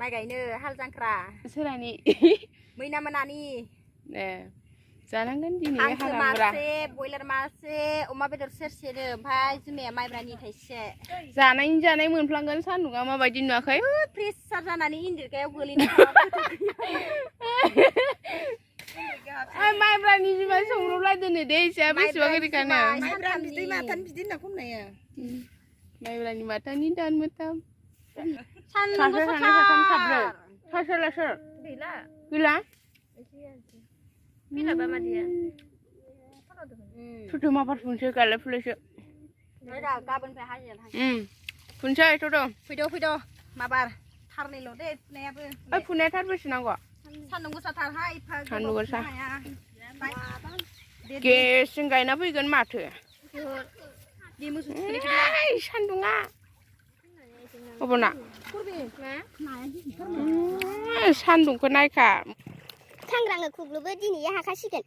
माइ गायनो हाल जांख्रा सोरानि मैना मोनानि जानांगोन दिनै हांसो मासे बयलार मासे अमा बेदर सेरसेनो ओमफ्राय जुमाया माइब्रानि थाइसे जानाय मोनफ्लांगोन सान्दुंआ माबायदि नुवाखै प्रेसार जानानै इन्दिरगायाव गोलैना माइब्रानि जुमाय संब्रबलायदोनो दे इसा बेसेबां गोदैखानो माइब्रानि बिदै माथानि बिदै होनना खननाया माइब्रानि माथानि दान मोनथाम सान्दुं गोसाथार सोर गैला बिलाबा मादिया थुथु माबार फुनसै गायलाय फुलायसो गाबोननिफ्राय हाजिरा फुनसै थुथु फैद' माबार थारनैल' दे फुनायाबो फुनाया थारबेसे नांगौ सान्दुं गोसाथारहाय सान्दुं गोसा गेसजों गायना फैगोन माथो सान्दुङा अबना सान्दुंखौ नायखा सांग्राङै खुग्लुबो दिनै हाखासिगोन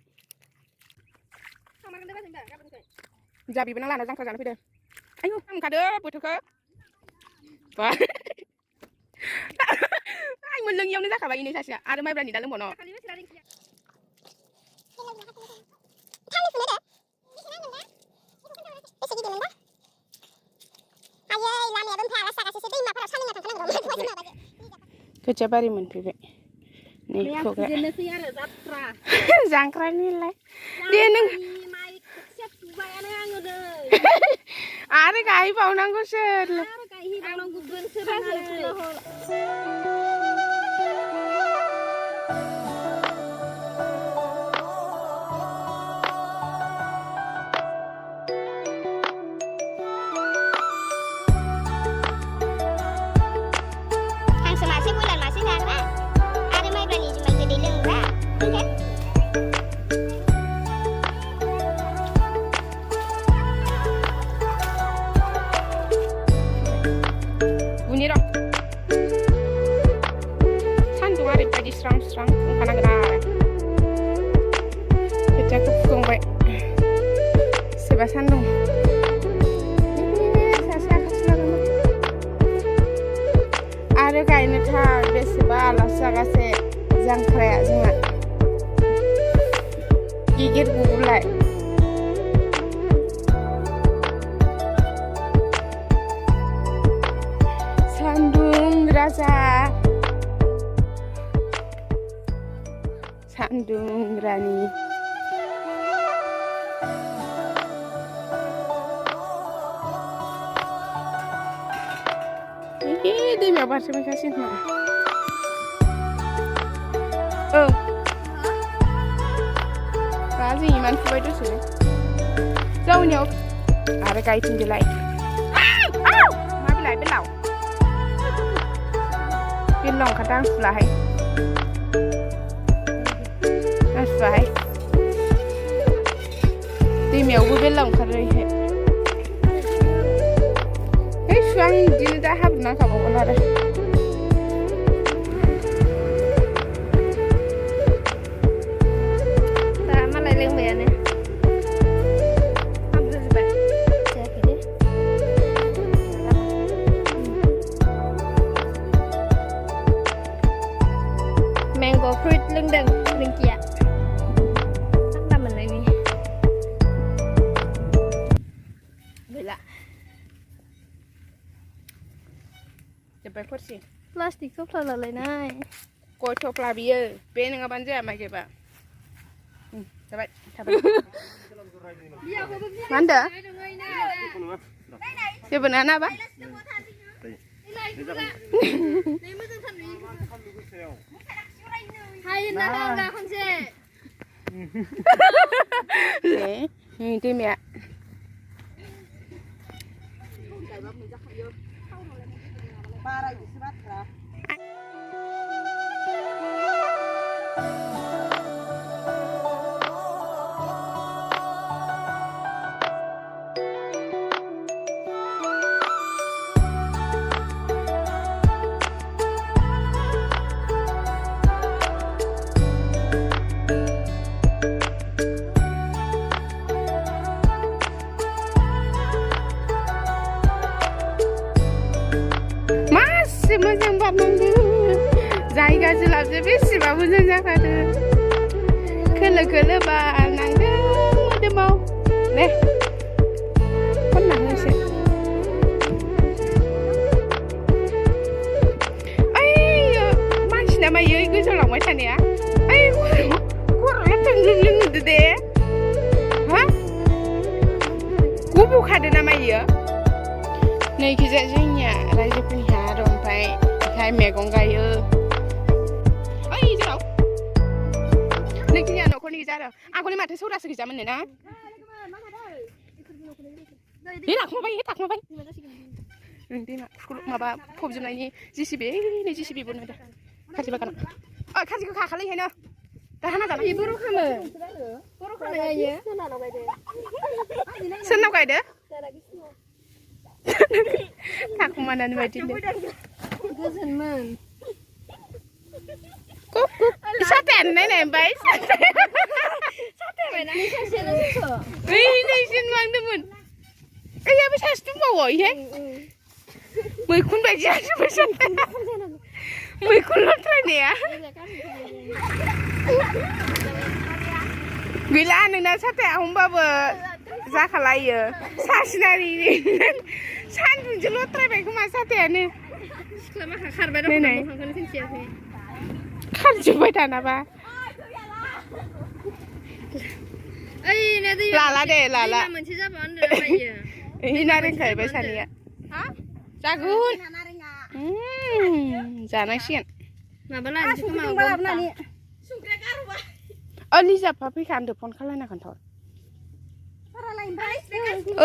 जा बिबोनां लाना जांख्रा जानो फैदो आयु हामखादो बोथोरखौ बा आइ मोनलोङियावनो जाखाबाय इनै सासेया आरो माइब्रानि दा लोंबावनो खोथिया बारि मोनफैबाय जांख्रानिलाय दे नों आरो गायबावनांगौसो हांसो मासे बयलार मासे जाग्रा आरो माइब्रानि जुमाय गोदै लोंग्रा बुनि र' सान्दुंआ ओरैबायदि स्रां स्रां ओंखारनांगोन आरो खोथियाखौ फुखांबाय सोरबा सान्दुं आरो गायनो थार बेसेबा आलासि जागासे जांख्राया जोंहा गिगिर गुलाय सान्दुं राजा सान्दुं रानि दैमायाव बारसोमहैखासिगोन खोमा दा जों इमान फुबाय दसे जावनियाव आरो गायफिनदोलाय मा बिलाइ बेलाव बेलाव ओंखारदों आं सुलाहाय दैमायावबो बेलाव ओंखारो इहाय आं बिदिनो दा हाब्रु नांखाबावगोन आरो दा मालाय लोंबायानो हाब्रुजोब्बाय जायाखै दे मेंग' फ्रुइट लोंदों रिंकिया थान्दा मोननायनि गैला जोब्बाय खरसि प्लास्टिक थफ्ला लालायनाय गय थफ्ला बियो बे नङाबानो जाया माइ गायबा जाबाय थाबाय मा होनदो जेबो नङा नाबा दैमाया masih macam जायगा जोलाबजों बेसेबा मोजां जाखादों खोलो खोलो बार नांदों मोदोमाव दे खनना होनोसै ओइ मानसिना मायो गोजौलांबाय थानाया ओइ खर'ल' थोंजों नुदो दे हा गब'खादो ना मायो नैखिजा जोंनिया रायजोफोरनि हा दं ओमफ्राय बेहाय मैगं गायो ओइ जोंनाव नैखिनिया न'खरनि गोजा आरो आगोलनि माथो सौरासो गोजामोन ना थाखुमाबाय दैमा माबा फबजोबनायनि जिसिबि नै जिसिबि बनायदो खाजि बागान खाजिखौ खाखालायहायनो दा हाना जाबाय बर' खालामो सोरनाव गायदो थाखुमानानै बायदि गोजोनमोन साथायानो नायनाय ओमफ्राय ओइ नैसिन लांदोंमोन ओइयाबो सासे दंबावो इहे मैखुन बायदि जाजोब्बाय साथाया मैखुन लथ्रायनाया गैला नोंना साथाया हमबाबो जाखालायो सासिनारि सानदुंजों लथ्रायबाय खोमा साथायानो सिख्ला माखा खारबाय दं खारजोब्बाय दानाबा ओइ ना दै लाला दे लाला मोनसे जाबा उन्दुलायो ओइ नारें खायबाय सानैया जागोन जानांसिगोन माबा लानोसै खोमा लाबोनानै संख्रिया गारबा लिजाफा फैखानदो फन खालायना खोन्थाहर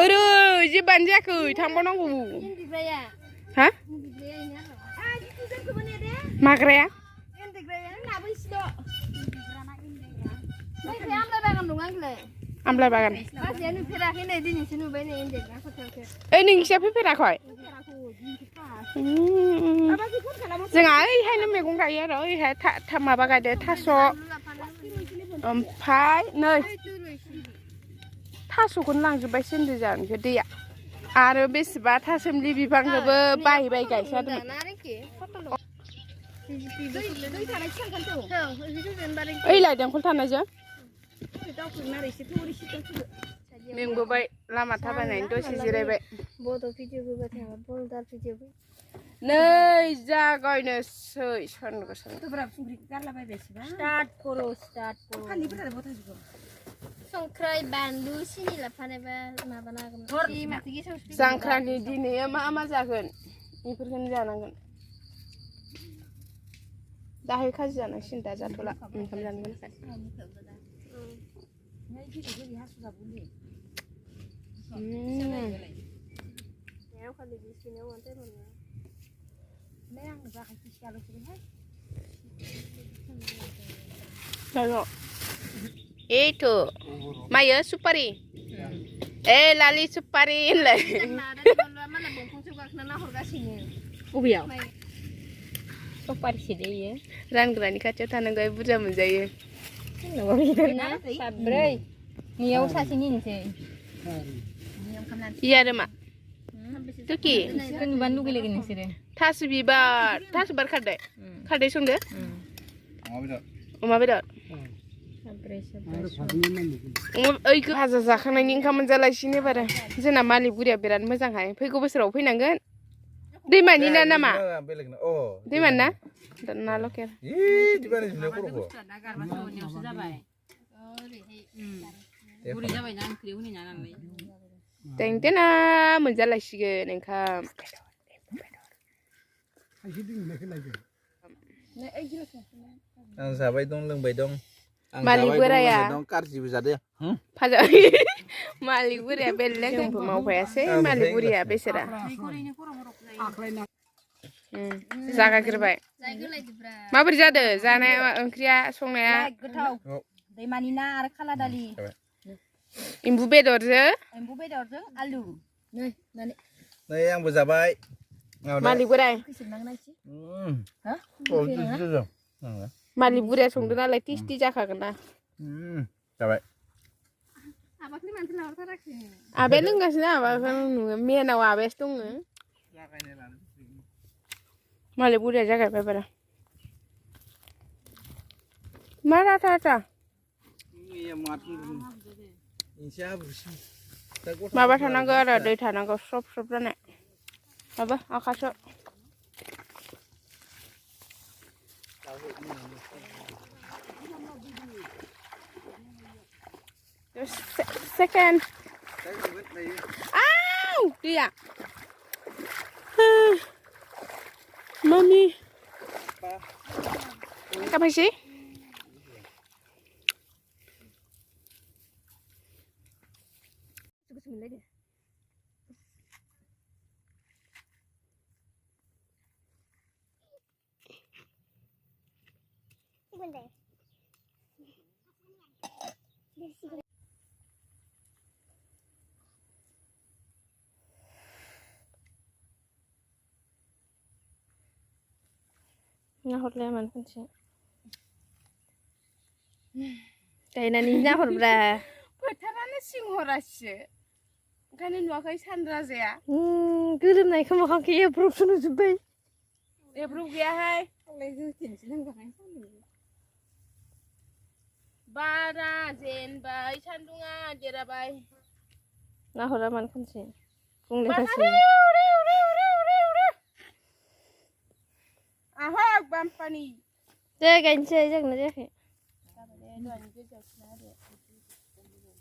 ओरै जेबोआनो जायाखै थांबावनांगौ हा माग्राया आमलाय बागान ओइ नोंसिया फैफेराखै जोंहा ओइहायनो मैगं गायो आरो ओइहाय माबा गायदो थास' ओमफ्राय नै थास'खौनो लांजोब्बायसो होनदों जोंहानिखौ दैया आरो बेसेबा थासोमलि बिफांखौबो बायबाय गायसादोंमोन ओइ लाइदांखल थानायजों मेंबोबाय लामा थाबायनायनि दसे जिरायबाय नै जागायनोसै सानदुं गोसा संख्रै बानलु सिनि लाफानोबा माबानो हागोन जांख्रानि दिनैया मा मा जागोन बेफोरखौनो जानांगोन दाहाय खाजि जानांसिगोन दा जाथ'ला ओंखाम जानो itu mayo supari lali supari le ubiयाव supari sih deh rangrani kacau tananggai buja menjaya sabrei niau sasini nih iya deh mak tuki kan bandu gile gini sih deh tas bibar kade sungde oma bedor ओइ भाजा जाखांनायनि ओंखाम मोनजालायसिनो बारा जोंना मालिक बुरिया बिराद मोजांहाय फैगौ बोसोराव फैनांगोन दैमानि ना नामा दैमानि ना ना लकेल देंदेना मोनजालायसिगोन ओंखाम आं जाबाय दं लोंबाय दं मालिक बोराया गाज्रिबो जादो फाजा मालिक बुरिया बेलेग जोंबो मावफायासै मालिक बुरिया बेसेरा जागायग्रोबाय माबोरै जादो जानाया ओंख्रिया संनाया दैमानि ना आरो खाला दालि एम्बु बेदरजों आलु नै आंबो जाबाय मालिक बोराय मालिक बुरिया संदों नालाय टेस्टि जाखागोन ना जाबाय आबाया लोंगासिनो आबाखौ नुयो मेनाव आबायासो दङ मालिक बुरिया जागायबाय बारा मा राथा माबा थानांगौ आरो दै थानांगौ स्रब स्रब जानाय माबा आखासो सेकेन्ड आव दैया मम्मी कापायसै नाहरलाया मानो खनसे गायनानै नाहरब्रा फोथारानो सिंहरासो ओंखायनो नुवाखै सानराजाया गोलोमनायखौ मोखांखौ एब्रबसो नुजोब्बाय एब्रब गैयाहाय बारा जेनबाय सान्दुङा देराबाय नाहरा मानो खनसे आहक बामपानि दे गायनोसै जोंना जायाखै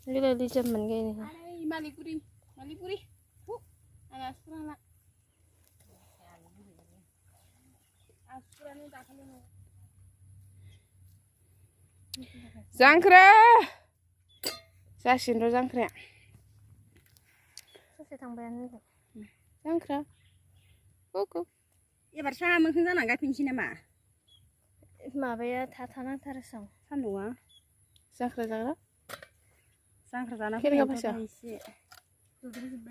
लोगो लिजोब मोनगायनो मालिगुरि आं आसुराना जांख्रा जासिगोन र' जांख्राया ससे थांबायानो जांख्रा कुकु एबार साहा मोखां जानानै गायफिनसै नामा माबाया थानांथारो सान्दुङा जांख्रा जाग्रा जाना एसे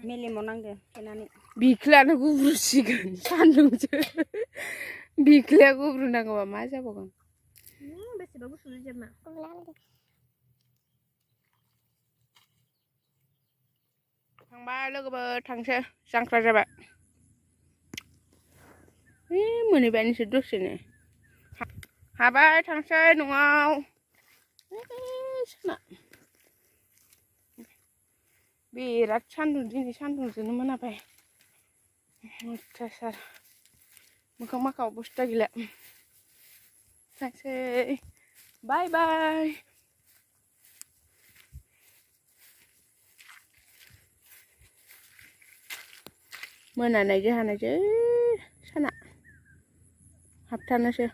मेलेमाव नांदो खेनानै बिख्लायानो गुब्रुसिगोन सान्दुंजों बिख्लाया गुब्रुनांगौबा मा जाबावगोन बेसेबा गुसु जेरना थांबाय लोगोफोर थांसै जांख्रा जाबाय मोनहैबायानोसो दसेनो हाबाय थांसै न'आव बिराद सान्दुं दिनै सान्दुंजोंनो मोनाबाय अयथासार मोखां माखाव बुस्थु गैला थांसै बाय बाय मोनानाय जाहानायसै साना हाबथारनोसै